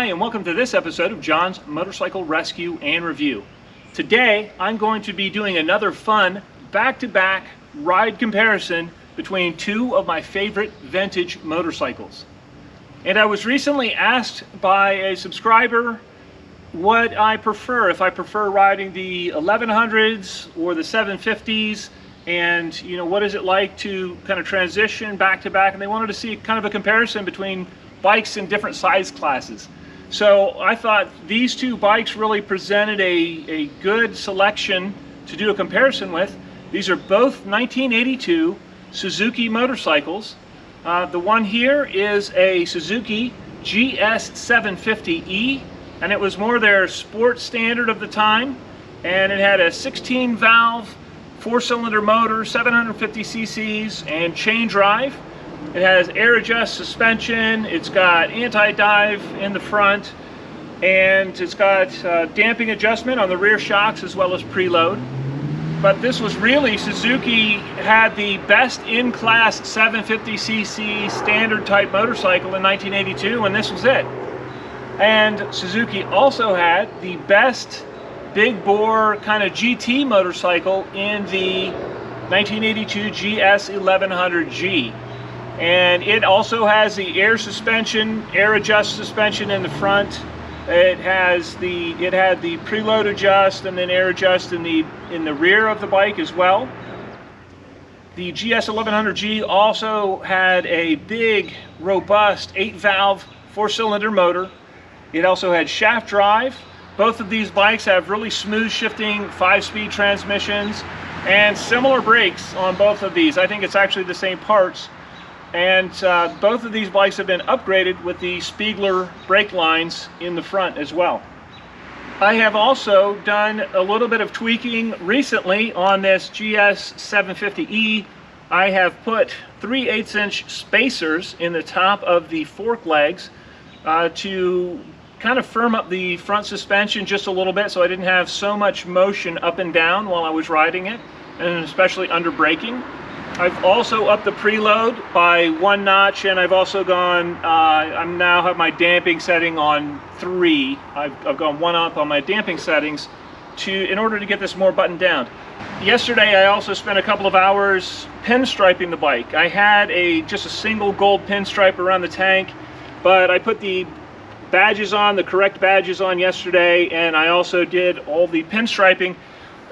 Hi, and welcome to this episode of John's Motorcycle Rescue and Review. Today, I'm going to be doing another fun back-to-back ride comparison between two of my favorite vintage motorcycles. And I was recently asked by a subscriber what I prefer, if I prefer riding the 1100s or the 750s, and what is it like to kind of transition back to back, and they wanted to see kind of a comparison between bikes in different size classes. So I thought these two bikes really presented a good selection to do a comparison with. These are both 1982 Suzuki motorcycles. The one here is a Suzuki GS750E, and it was more their sports standard of the time, and it had a 16 valve 4-cylinder motor, 750 cc's, and chain drive. It has air adjust suspension, it's got anti-dive in the front, and it's got damping adjustment on the rear shocks as well as preload. But this was really, Suzuki had the best in-class 750cc standard type motorcycle in 1982, and this was it. And Suzuki also had the best big bore kind of GT motorcycle in the 1982 GS1100G. And it also has the air suspension, air adjust suspension in the front. It had the preload adjust and then air adjust in the rear of the bike as well. The GS1100G also had a big, robust 8-valve 4-cylinder motor. It also had shaft drive. Both of these bikes have really smooth shifting 5-speed transmissions and similar brakes on both of these. I think it's actually the same parts. And both of these bikes have been upgraded with the Spiegler brake lines in the front as well. I have also done a little bit of tweaking recently on this GS750E. I have put 3/8" spacers in the top of the fork legs to kind of firm up the front suspension just a little bit, so I didn't have so much motion up and down while I was riding it, and especially under braking. I've also upped the preload by 1 notch, and I've also gone, I now have my damping setting on 3. I've gone 1 up on my damping settings in order to get this more buttoned down. Yesterday I also spent a couple of hours pinstriping the bike. I had just a single gold pinstripe around the tank, but I put the badges on, the correct badges on yesterday, and I also did all the pinstriping,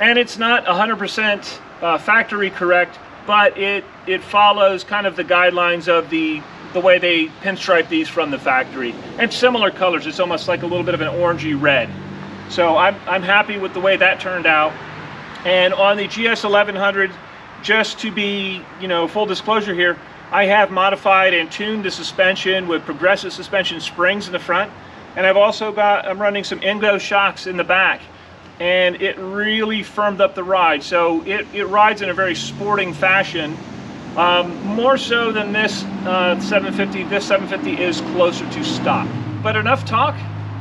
and it's not 100% factory correct, but it follows kind of the guidelines of the way they pinstripe these from the factory, and similar colors. It's almost like a little bit of an orangey red. So I'm happy with the way that turned out. And on the GS1100, just to be full disclosure here, I have modified and tuned the suspension with progressive suspension springs in the front, and I'm running some Ingo shocks in the back, and it really firmed up the ride. So it rides in a very sporting fashion, more so than this 750. This 750 is closer to stock. But enough talk.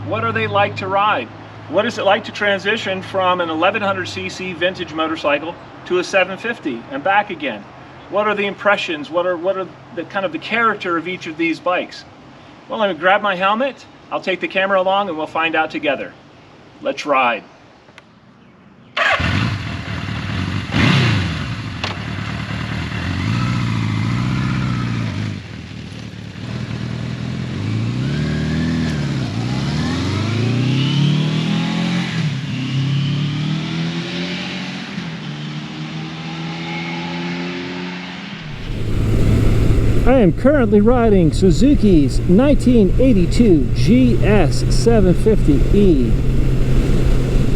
What are they like to ride? What is it like to transition from an 1100cc vintage motorcycle to a 750 and back again? What are the impressions? What are the kind of the character of each of these bikes? Well, let me grab my helmet. I'll take the camera along and we'll find out together. Let's ride. I am currently riding Suzuki's 1982 GS750E,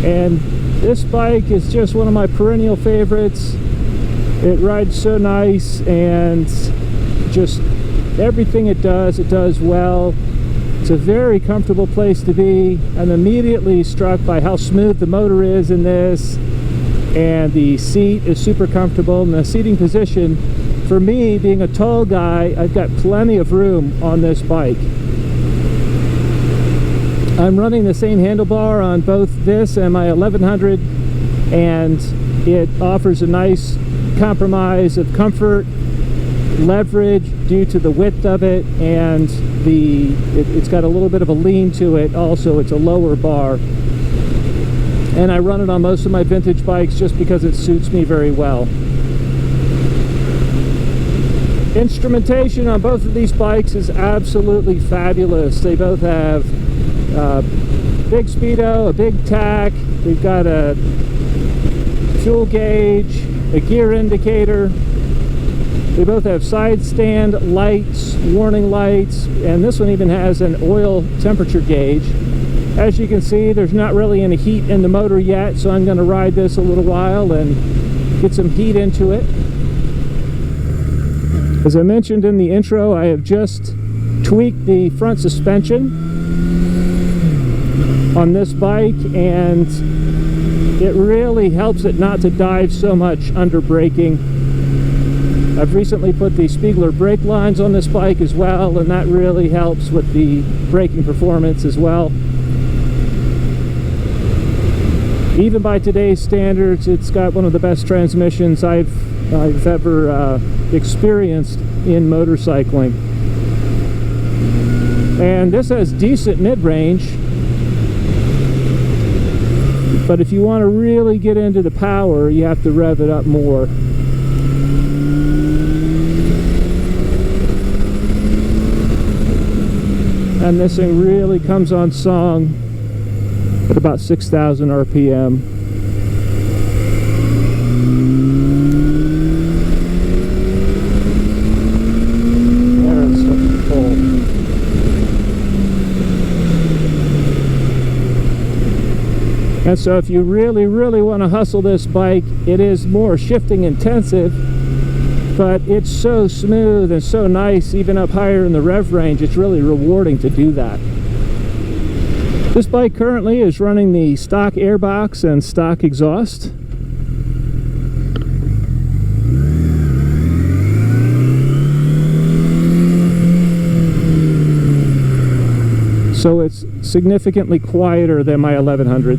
and this bike is just one of my perennial favorites. It rides so nice, and just everything it does well. It's a very comfortable place to be. I'm immediately struck by how smooth the motor is in this, and the seat is super comfortable, and the seating position, for me, being a tall guy, I've got plenty of room on this bike. I'm running the same handlebar on both this and my 1100, and it offers a nice compromise of comfort leverage due to the width of it, and it's got a little bit of a lean to it. Also, it's a lower bar, and I run it on most of my vintage bikes just because it suits me very well. Instrumentation on both of these bikes is absolutely fabulous. They both have big speedo, a big tach. We've got a fuel gauge, a gear indicator. They both have side stand lights, warning lights, and this one even has an oil temperature gauge. As you can see, there's not really any heat in the motor yet, so I'm going to ride this a little while and get some heat into it. As I mentioned in the intro, I have just tweaked the front suspension on this bike, and it really helps it not to dive so much under braking. I've recently put the Spiegler brake lines on this bike as well, and that really helps with the braking performance as well. Even by today's standards, it's got one of the best transmissions I've ever experienced in motorcycling. And this has decent mid-range, but if you want to really get into the power, you have to rev it up more. And this thing really comes on song at about 6,000 RPM. There it's starting to pull. And so if you really want to hustle this bike, it is more shifting intensive, but it's so smooth and so nice, even up higher in the rev range. It's really rewarding to do that. This bike currently is running the stock airbox and stock exhaust. So it's significantly quieter than my 1100.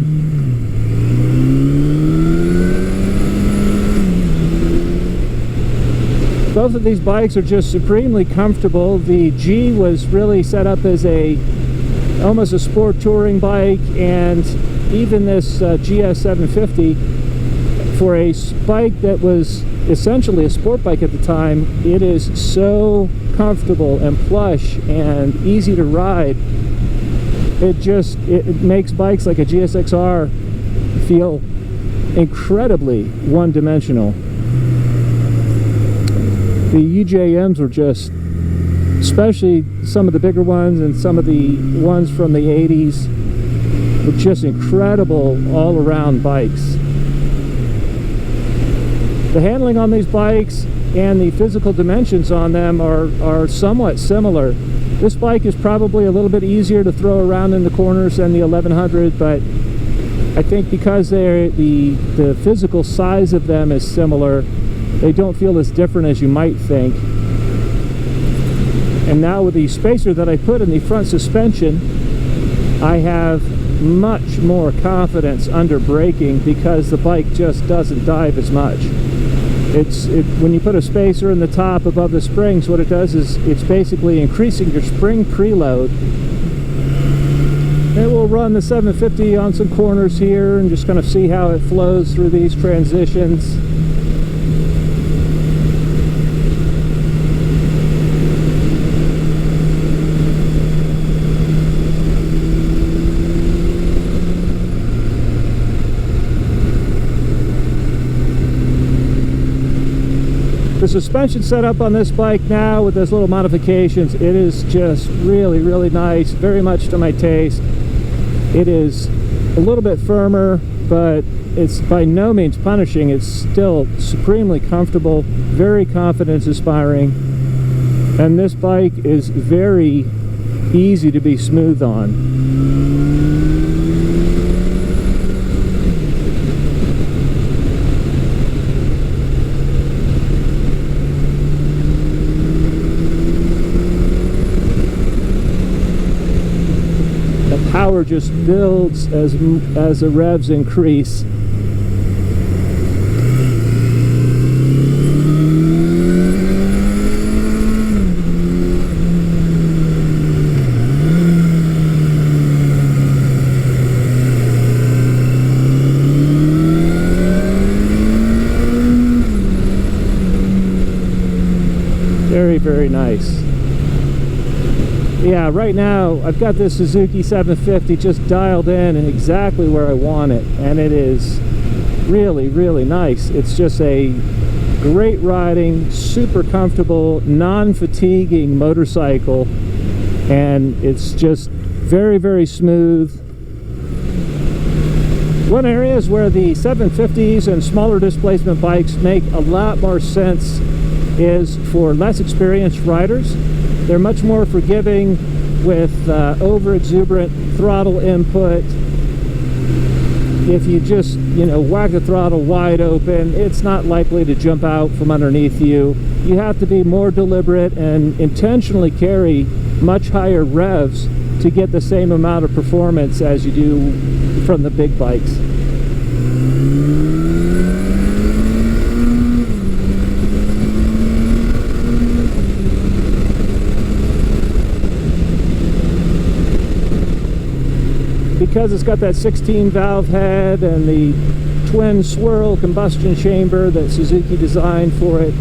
Both of these bikes are just supremely comfortable. The G was really set up as almost a sport touring bike, and even this GS750, for a bike that was essentially a sport bike at the time, it is so comfortable and plush and easy to ride. It makes bikes like a GSXR feel incredibly one-dimensional. The UJMs were just, especially some of the bigger ones and some of the ones from the 80s, were just incredible all-around bikes. The handling on these bikes and the physical dimensions on them are somewhat similar. This bike is probably a little bit easier to throw around in the corners than the 1100, but I think because the physical size of them is similar, they don't feel as different as you might think. And now with the spacer that I put in the front suspension, I have much more confidence under braking because the bike just doesn't dive as much. When you put a spacer in the top above the springs, what it does is it's basically increasing your spring preload. And we'll run the 750 on some corners here and just kind of see how it flows through these transitions. The suspension setup on this bike now with those little modifications, it is just really, really nice, very much to my taste. It is a little bit firmer, but it's by no means punishing. It's still supremely comfortable, very confidence-inspiring, and this bike is very easy to be smooth on. Power just builds as the revs increase. very nice. Yeah, right now I've got this Suzuki 750 just dialed in and exactly where I want it, and it is really, really nice. It's just a great riding, super comfortable, non-fatiguing motorcycle, and it's just very, very smooth. One area is where the 750s and smaller displacement bikes make a lot more sense is for less experienced riders. They're much more forgiving with over-exuberant throttle input. If you just, whack the throttle wide open, it's not likely to jump out from underneath you. You have to be more deliberate and intentionally carry much higher revs to get the same amount of performance as you do from the big bikes. Because it's got that 16 valve head and the twin swirl combustion chamber that Suzuki designed for it,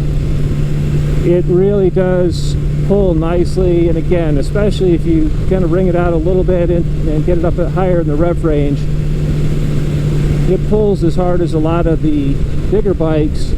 it really does pull nicely. And again, especially if you kind of wring it out a little bit and get it up higher in the rev range, it pulls as hard as a lot of the bigger bikes.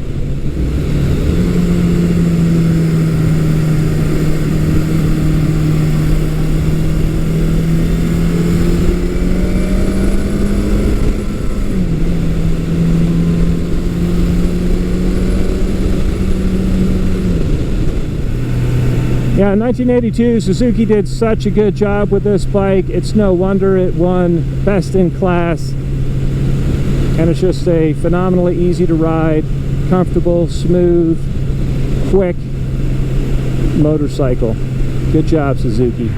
Yeah, in 1982, Suzuki did such a good job with this bike. It's no wonder it won Best in Class. And it's just a phenomenally easy to ride, comfortable, smooth, quick motorcycle. Good job, Suzuki.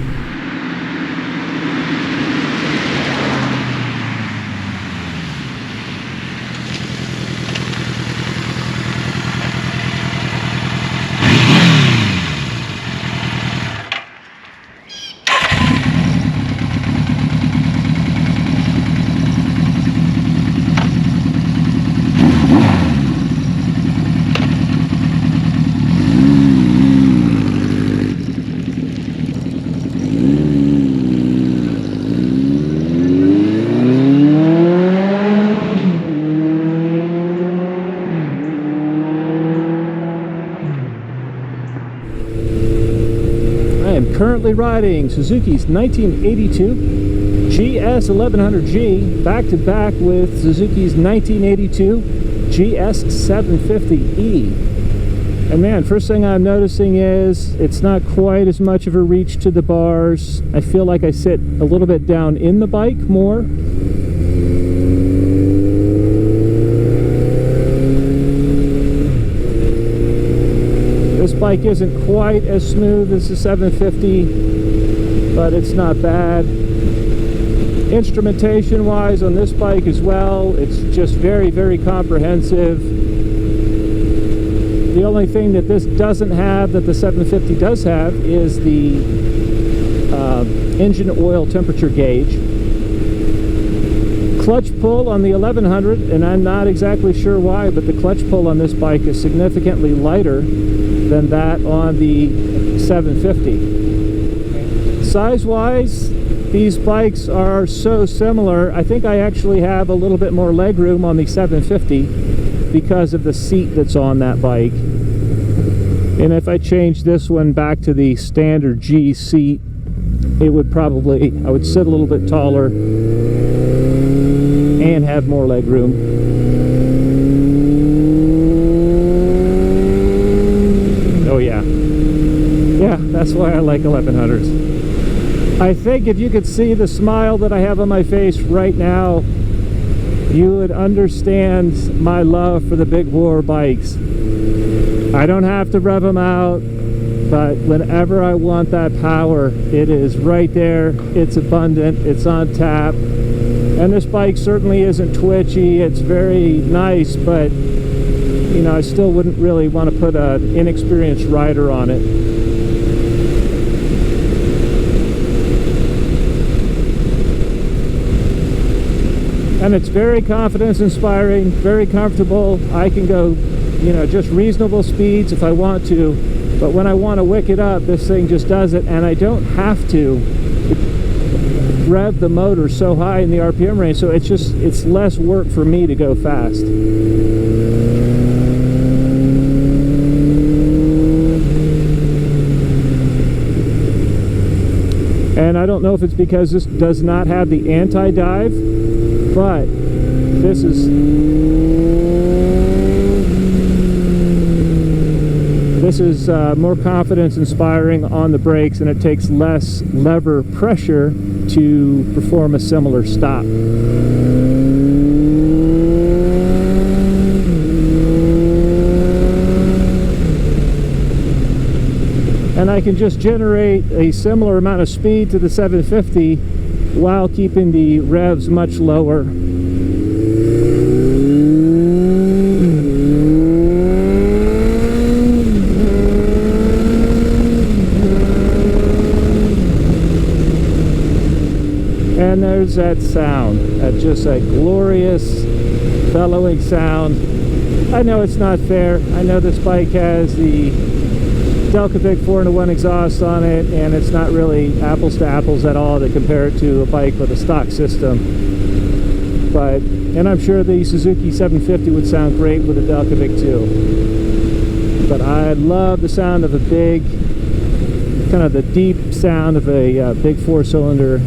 Currently riding Suzuki's 1982 GS1100G back to back with Suzuki's 1982 GS750E. And man, first thing I'm noticing is it's not quite as much of a reach to the bars. I feel like I sit a little bit down in the bike more. This bike isn't quite as smooth as the 750, but it's not bad. Instrumentation wise on this bike as well, it's just very, very comprehensive. The only thing that this doesn't have that the 750 does have is the engine oil temperature gauge. Clutch pull on the 1100, and I'm not exactly sure why, but the clutch pull on this bike is significantly lighter than that on the 750. Size-wise, these bikes are so similar. I think I actually have a little bit more legroom on the 750 because of the seat that's on that bike. And if I change this one back to the standard G seat, it would probably, I would sit a little bit taller and have more legroom. Yeah, that's why I like 1100s. I think if you could see the smile that I have on my face right now, you would understand my love for the big bore bikes. I don't have to rev them out, but whenever I want that power, it is right there, it's abundant, it's on tap. And this bike certainly isn't twitchy, it's very nice, but I still wouldn't really want to put an inexperienced rider on it. And it's very confidence inspiring, very comfortable. I can go, just reasonable speeds if I want to. But when I want to wick it up, this thing just does it, and I don't have to rev the motor so high in the RPM range, so it's less work for me to go fast. And I don't know if it's because this does not have the anti-dive, but this is more confidence inspiring on the brakes, and it takes less lever pressure to perform a similar stop. And I can just generate a similar amount of speed to the 750 while keeping the revs much lower. And there's that sound. That's just a glorious bellowing sound. I know it's not fair. I know this bike has the Delcavic 4-in-1 exhaust on it, and it's not really apples to apples at all to compare it to a bike with a stock system. And I'm sure the Suzuki 750 would sound great with a Delcavic too. But I love the sound of a big, kind of the deep sound of a big 4-cylinder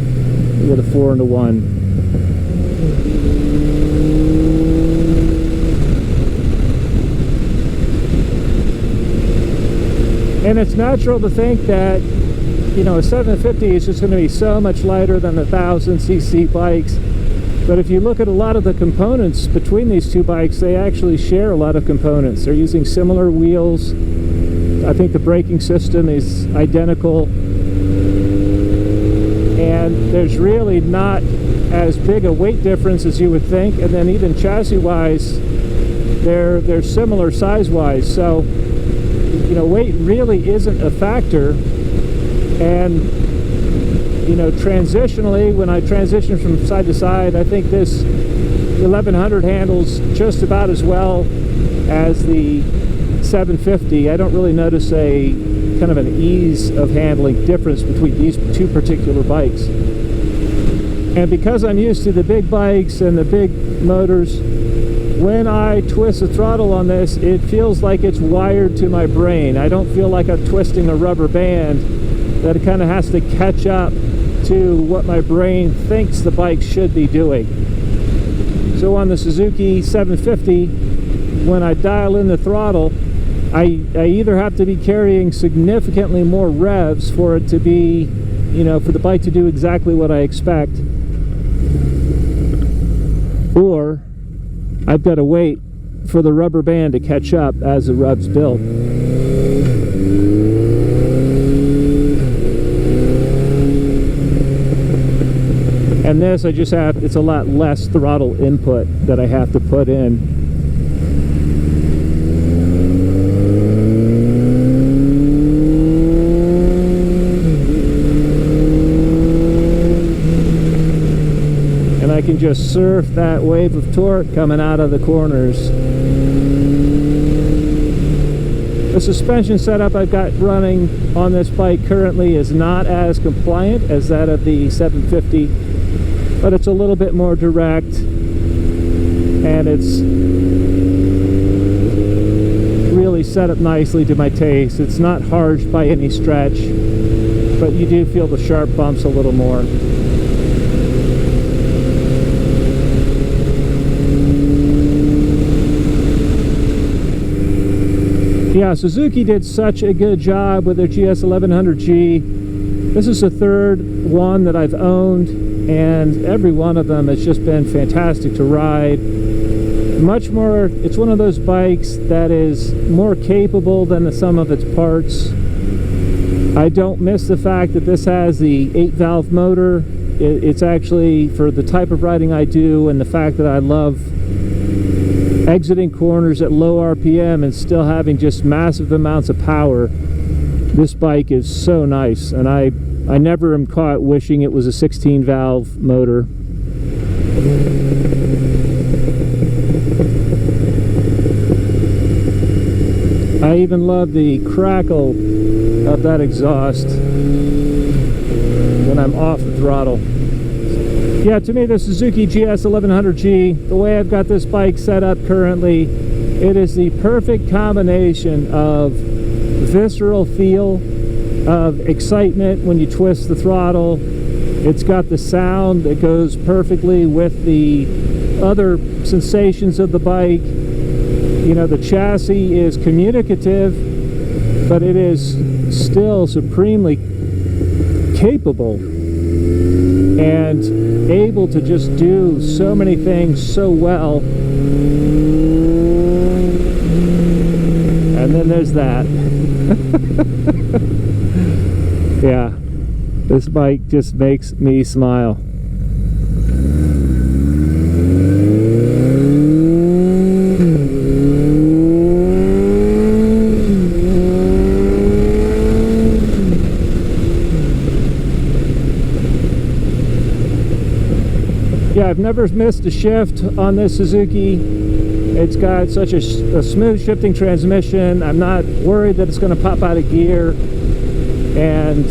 with a 4-in-1. And it's natural to think that, you know, a 750 is just going to be so much lighter than the 1000cc bikes. But if you look at a lot of the components between these two bikes, they actually share a lot of components. They're using similar wheels. I think the braking system is identical. And there's really not as big a weight difference as you would think. And then even chassis-wise, they're similar size-wise. So, you know, weight really isn't a factor. And, you know, transitionally, when I transition from side to side, I think this 1100 handles just about as well as the 750. I don't really notice a kind of an ease of handling difference between these two particular bikes. And because I'm used to the big bikes and the big motors, when I twist the throttle on this, it feels like it's wired to my brain. I don't feel like I'm twisting a rubber band, that it kind of has to catch up to what my brain thinks the bike should be doing. So on the Suzuki 750, when I dial in the throttle, I either have to be carrying significantly more revs for it to be, you know, for the bike to do exactly what I expect, or I've got to wait for the rubber band to catch up as the revs build. And this, I just have, it's a lot less throttle input that I have to put in. And I can just surf that wave of torque coming out of the corners. The suspension setup I've got running on this bike currently is not as compliant as that of the 750, but it's a little bit more direct, and it's really set up nicely to my taste. It's not harsh by any stretch, but you do feel the sharp bumps a little more. Yeah, Suzuki did such a good job with their GS1100G. This is the third one that I've owned, and every one of them has just been fantastic to ride. Much more, it's one of those bikes that is more capable than the sum of its parts. I don't miss the fact that this has the 8-valve motor. It's actually, for the type of riding I do, and the fact that I love exiting corners at low RPM and still having just massive amounts of power, this bike is so nice. And I never am caught wishing it was a 16-valve motor. I even love the crackle of that exhaust when I'm off the throttle. Yeah, to me the Suzuki GS1100G, the way I've got this bike set up currently, it is the perfect combination of visceral feel, of excitement when you twist the throttle. It's got the sound that goes perfectly with the other sensations of the bike. You know, the chassis is communicative, but it is still supremely capable and able to just do so many things so well. And then there's that. Yeah, this bike just makes me smile. Yeah, I've never missed a shift on this Suzuki. It's got such a smooth shifting transmission. I'm not worried that it's going to pop out of gear, and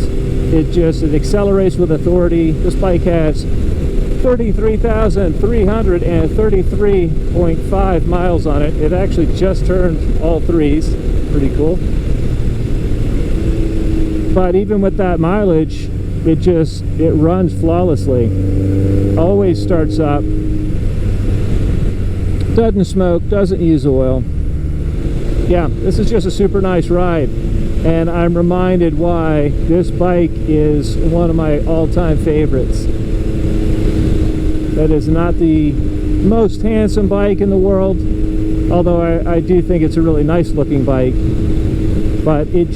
it accelerates with authority. This bike has 33,333.5 miles on it. It actually just turned all threes. Pretty cool. But even with that mileage, it runs flawlessly. Always starts up, doesn't smoke, doesn't use oil. Yeah, this is just a super nice ride, and I'm reminded why this bike is one of my all-time favorites. That is not the most handsome bike in the world, although I do think it's a really nice looking bike, but it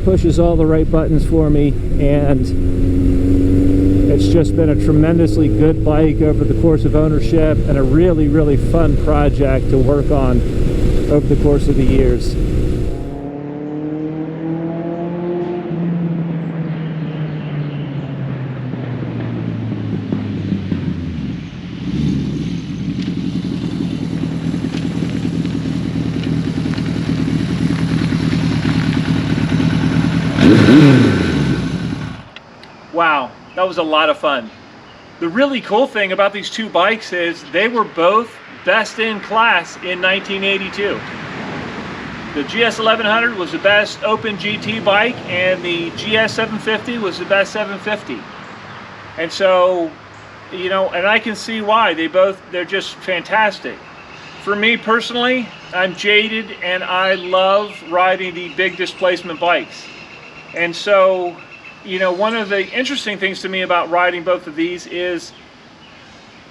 pushes all the right buttons for me, and it's just been a tremendously good bike over the course of ownership, and a really, really fun project to work on over the course of the years. Wow, that was a lot of fun. The really cool thing about these two bikes is they were both best in class in 1982. The GS1100 was the best open GT bike, and the GS750 was the best 750. And so, you know, and I can see why. They're just fantastic. For me personally, I'm jaded and I love riding the big displacement bikes. And so, you know, one of the interesting things to me about riding both of these is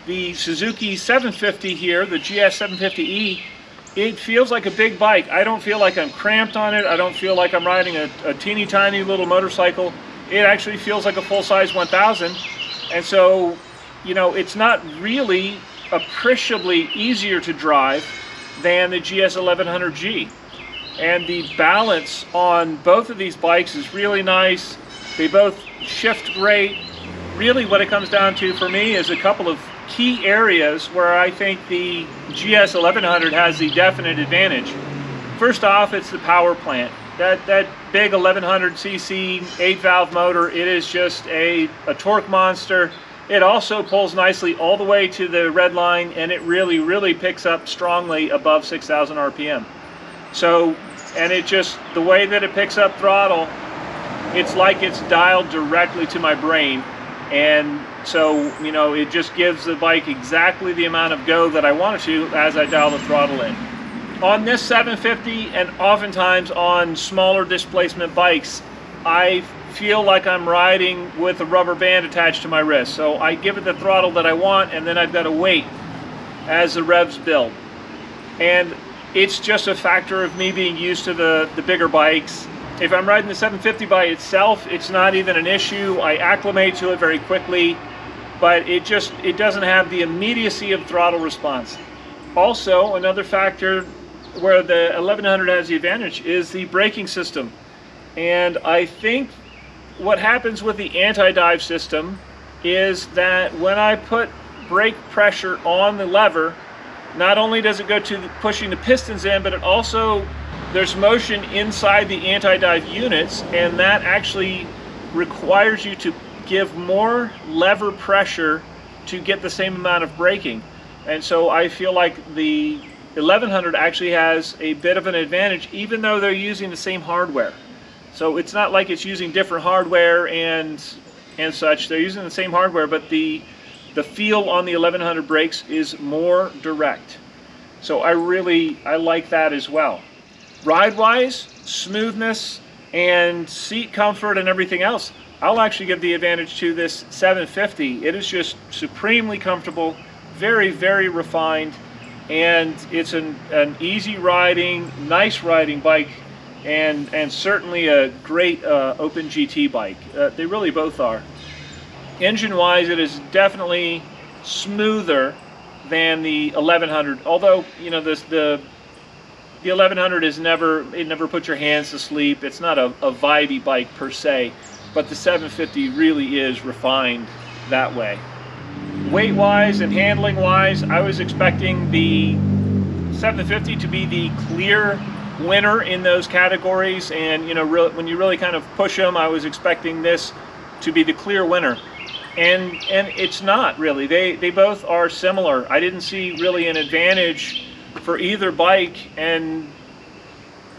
the Suzuki 750 here, the GS750E. It feels like a big bike. I don't feel like I'm cramped on it. I don't feel like I'm riding a teeny tiny little motorcycle. It actually feels like a full-size 1000. And so, you know, it's not really appreciably easier to drive than the GS1100G. And the balance on both of these bikes is really nice. They both shift great. Really what it comes down to for me is a couple of key areas where I think the GS1100 has the definite advantage. First off, it's the power plant. That big 1100cc 8-valve motor, it is just a torque monster. It also pulls nicely all the way to the red line, and it really picks up strongly above 6,000 RPM. So, and it just, the way that it picks up throttle, it's like it's dialed directly to my brain. And so, you know, it just gives the bike exactly the amount of go that I want it to as I dial the throttle in. On this 750, and oftentimes on smaller displacement bikes, I feel like I'm riding with a rubber band attached to my wrist. So I give it the throttle that I want, and then I've got to wait as the revs build. And it's just a factor of me being used to the bigger bikes. If I'm riding the 750 by itself, it's not even an issue. I acclimate to it very quickly, but it doesn't have the immediacy of throttle response. Also, another factor where the 1100 has the advantage is the braking system. And I think what happens with the anti-dive system is that when I put brake pressure on the lever, not only does it go to pushing the pistons in, but it also there's motion inside the anti-dive units, and that actually requires you to give more lever pressure to get the same amount of braking. And so I feel like the 1100 actually has a bit of an advantage, even though they're using the same hardware. So it's not like it's using different hardware and such. They're using the same hardware, but the feel on the 1100 brakes is more direct. So I like that as well. Ride-wise, smoothness and seat comfort and everything else, I'll actually give the advantage to this 750. It is just supremely comfortable, very, very refined, and it's an easy riding, nice riding bike, and certainly a great open GT bike. They really both are. Engine-wise, it is definitely smoother than the 1100. Although, you know, the 1100 is never put your hands to sleep. It's not a vibey bike per se, but the 750 really is refined that way. Weight-wise and handling-wise, I was expecting the 750 to be the clear winner in those categories, and you know, when you really kind of push them, I was expecting this to be the clear winner, and it's not really. They both are similar. I didn't see really an advantage for either bike, and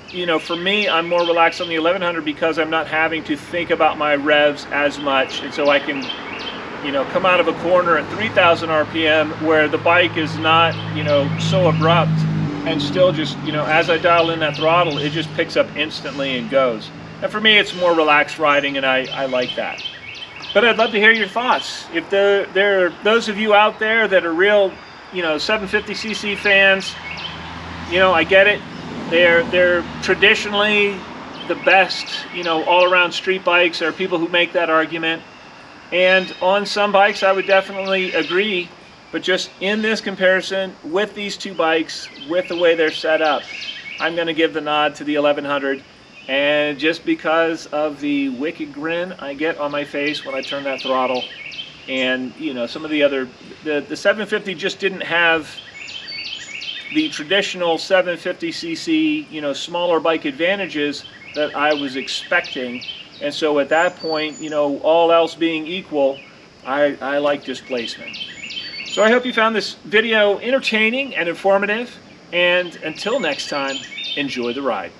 you know, for me, I'm more relaxed on the 1100 because I'm not having to think about my revs as much, and so I can, you know, come out of a corner at 3,000 RPM where the bike is not, you know, so abrupt, and still just, you know, as I dial in that throttle, it just picks up instantly and goes. And for me, it's more relaxed riding, and I like that. But I'd love to hear your thoughts. If there are those of you out there that are real, you know, 750cc fans, you know, I get it. They're traditionally the best, you know, all-around street bikes. There are people who make that argument. And on some bikes, I would definitely agree. But just in this comparison with these two bikes, with the way they're set up, I'm going to give the nod to the 1100. And just because of the wicked grin I get on my face when I turn that throttle, and you know, some of the other, the 750 just didn't have the traditional 750cc, you know, smaller bike advantages that I was expecting. And so at that point, you know, all else being equal, I like displacement. So I hope you found this video entertaining and informative, and until next time, enjoy the ride.